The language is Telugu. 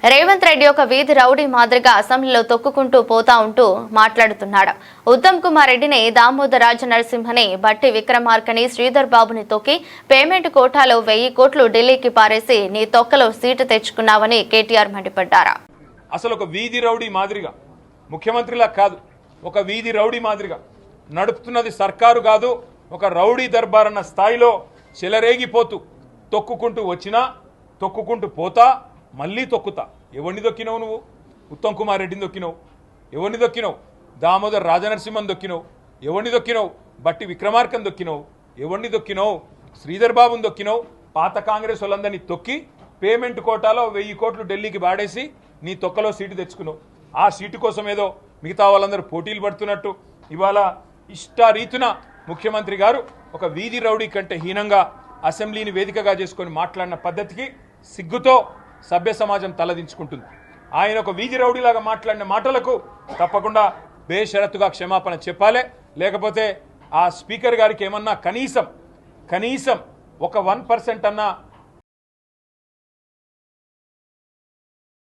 రేవంత్ రెడ్డి ఒక వీధి రౌడీ మాదిరిగా అసెంబ్లీలో తొక్కుకుంటూ పోతా ఉంటూ మాట్లాడుతున్నాడు. ఉత్తమ్ కుమార్ రెడ్డిని, దామోదర్ రాజ నరసింహని, బట్టి విక్రమార్కని, శ్రీధర్ బాబుని తొక్కి పేమెంట్ కోటాలో 1000 కోట్లు ఢిల్లీకి పారేసి నీ తొక్కలో సీటు తెచ్చుకున్నావని కేటీఆర్ మండిపడ్డారు. అసలు ఒక వీధి రౌడీ మాదిరిగా ముఖ్యమంత్రిలా కాదు, ఒక వీధి రౌడీ మాదిరిగా నడుపుతున్నది సర్కారు కాదు, ఒక రౌడీ దర్బార్ అన్న స్థాయిలో చెలరేగిపోతూ తొక్కుకుంటూ వచ్చినా తొక్కుకుంటూ పోతా మళ్ళీ తొక్కుతా. ఎవరిని దొక్కినవు నువ్వు? ఉత్తమ్ కుమార్ రెడ్డిని దొక్కినవు. ఎవరిని దొక్కినవు? దామోదర్ రాజనరసింహన్ దొక్కినవు. ఎవరిని దొక్కినవు? బట్టి విక్రమార్కన్ దొక్కినవు. ఎవరిని దొక్కినవు? శ్రీధర్ బాబుని దొక్కినవు. పాత కాంగ్రెస్ వాళ్ళందరినీ తొక్కి పేమెంట్ కోటాలో 1000 కోట్లు ఢిల్లీకి బాడేసి నీ తొక్కలో సీటు తెచ్చుకున్నావు. ఆ సీటు కోసం ఏదో మిగతా వాళ్ళందరూ పోటీలు పడుతున్నట్టు ఇవాళ ఇష్టారీతున ముఖ్యమంత్రి గారు ఒక వీధి రౌడీ కంటే హీనంగా అసెంబ్లీని వేదికగా చేసుకొని మాట్లాడిన పద్ధతికి సిగ్గుతో సభ్య సమాజం తలదించుకుంటుంది. ఆయన ఒక వీధి రౌడీలాగా మాట్లాడిన మాటలకు తప్పకుండా బేషరతుగా క్షమాపణ చెప్పాలి. లేకపోతే ఆ స్పీకర్ గారికి ఏమన్నా కనీసం ఒక 1% అన్నా